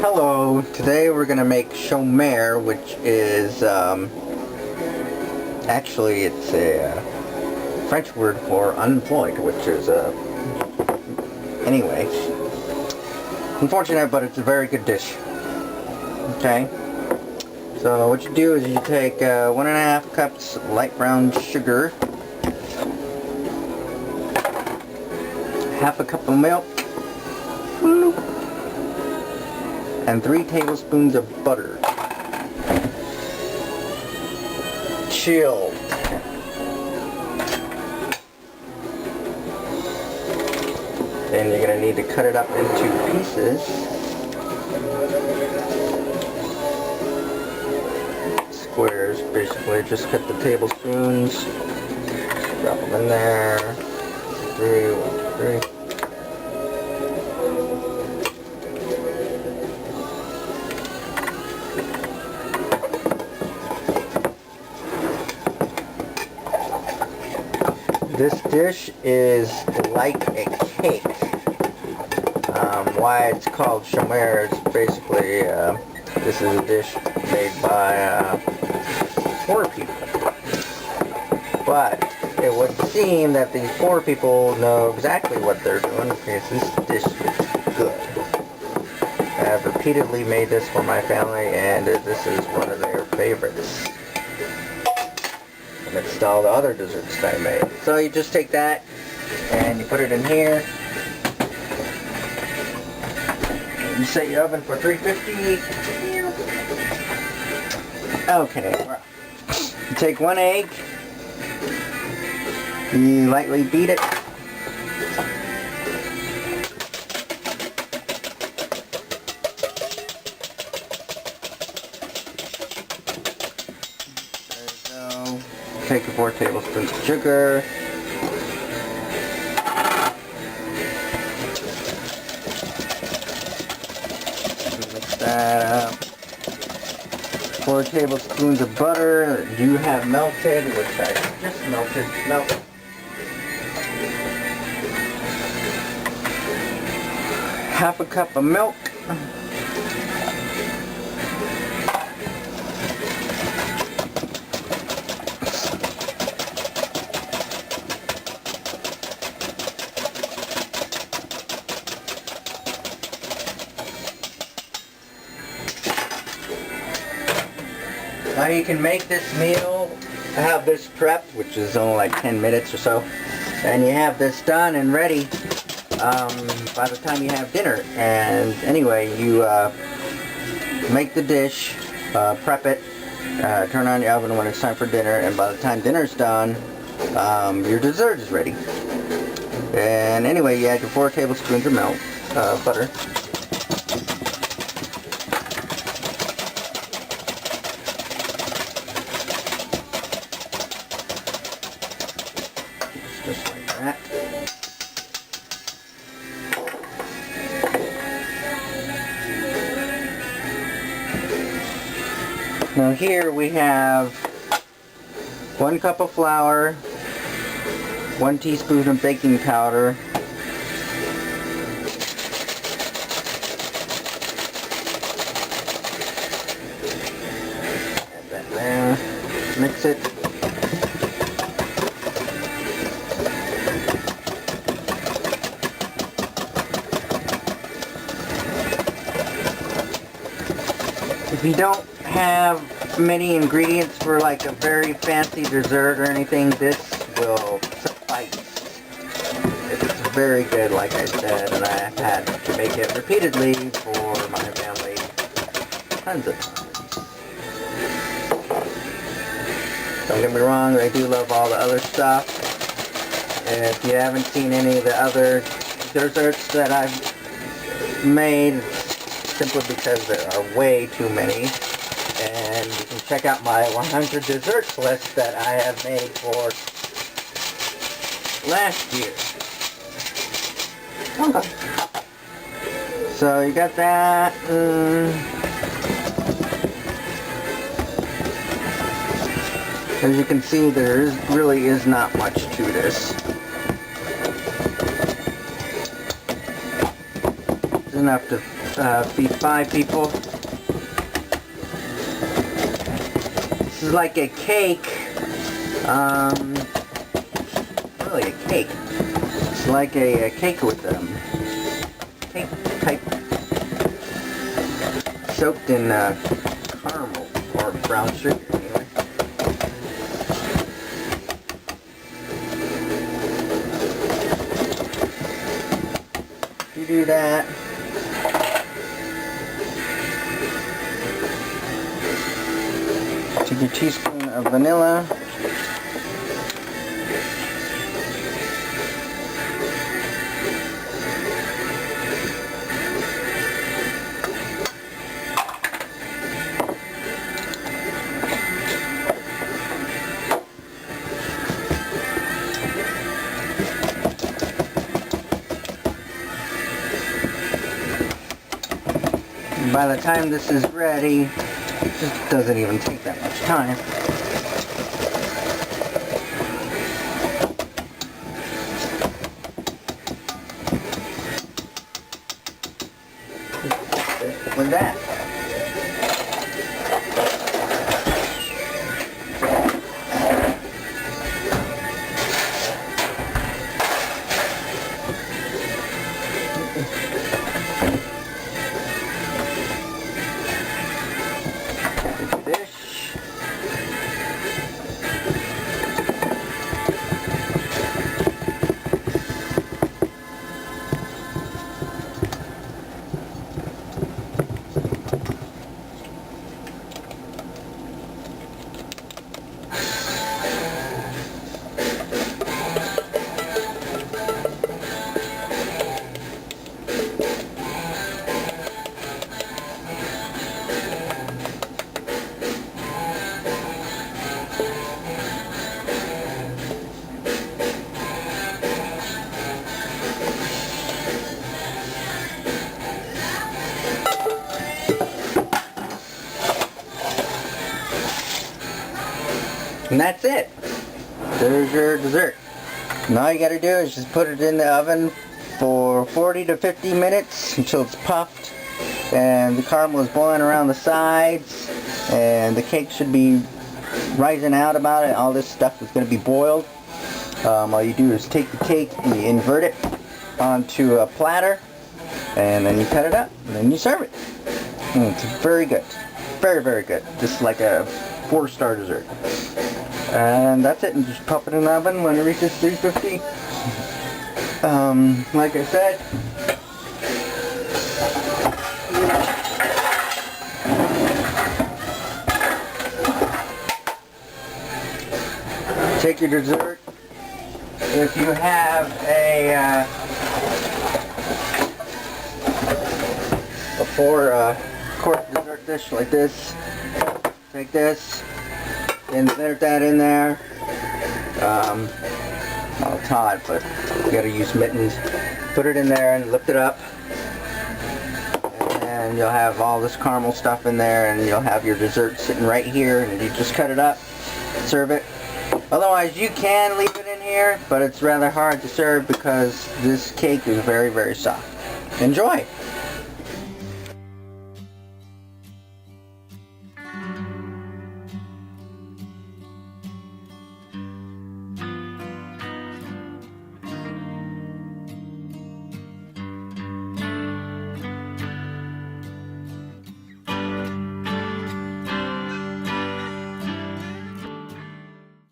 Hello, today we're going to make Chomeur, which is, actually it's a French word for unemployed, which is, anyway, unfortunate, but it's a very good dish. Okay, so what you do is you take 1.5 cups light brown sugar, half a cup of milk, and 3 tablespoons of butter. Chilled. Then you're going to need to cut it up into pieces. Squares, basically. Just cut the tablespoons. Drop them in there. 3, 1, 2, 3. This dish is like a cake. Why it's called Chomeur is basically, this is a dish made by poor people. But it would seem that these poor people know exactly what they're doing because this dish is good. I have repeatedly made this for my family and this is one of their favorites. Amidst all the other desserts that I made. So you just take that and you put it in here. You set your oven for 350. Okay. You take 1 egg. You lightly beat it. Take 4 tablespoons of sugar. Mix that up. 4 tablespoons of butter you have melted, which I just melted. Half a cup of milk. Now you can make this meal, have this prepped, which is only like 10 minutes or so, and you have this done and ready by the time you have dinner. And anyway, you make the dish, prep it, turn on your oven when it's time for dinner, and by the time dinner's done, your dessert is ready. And anyway, you add your 4 tablespoons of milk, butter. Just like that. Now here we have 1 cup of flour, 1 teaspoon of baking powder, add that there, mix it. If you don't have many ingredients for like a very fancy dessert or anything, this will suffice. It's very good, like I said, and I have had to make it repeatedly for my family tons of times. Don't get me wrong, I do love all the other stuff. And if you haven't seen any of the other desserts that I've made, simply because there are way too many, and you can check out my 100 desserts list that I have made for last year. So you got that. As you can see, there really is not much to this. It's enough to feed 5 people. This is like a cake. Really a cake. It's like a cake with cake type soaked in caramel or brown sugar. Anyway. You do that. Take your teaspoon of vanilla. By the time this is ready, it just doesn't even take that much time. With that. And that's it. There's your dessert. And all you gotta do is just put it in the oven for 40 to 50 minutes until it's puffed and the caramel is boiling around the sides and the cake should be rising out about it. All this stuff is going to be boiled. All you do is take the cake and you invert it onto a platter and then you cut it up and then you serve it. And it's very good. Very, very good. Just like a 4-star dessert. And that's it. And just pop it in the oven when it reaches 350. Like I said, take your dessert. If you have a 4-course dessert dish like this, take this, insert that in there. Not a Todd, but you gotta use mittens. Put it in there and lift it up. And you'll have all this caramel stuff in there and you'll have your dessert sitting right here and you just cut it up, serve it. Otherwise you can leave it in here, but it's rather hard to serve because this cake is very, very soft. Enjoy!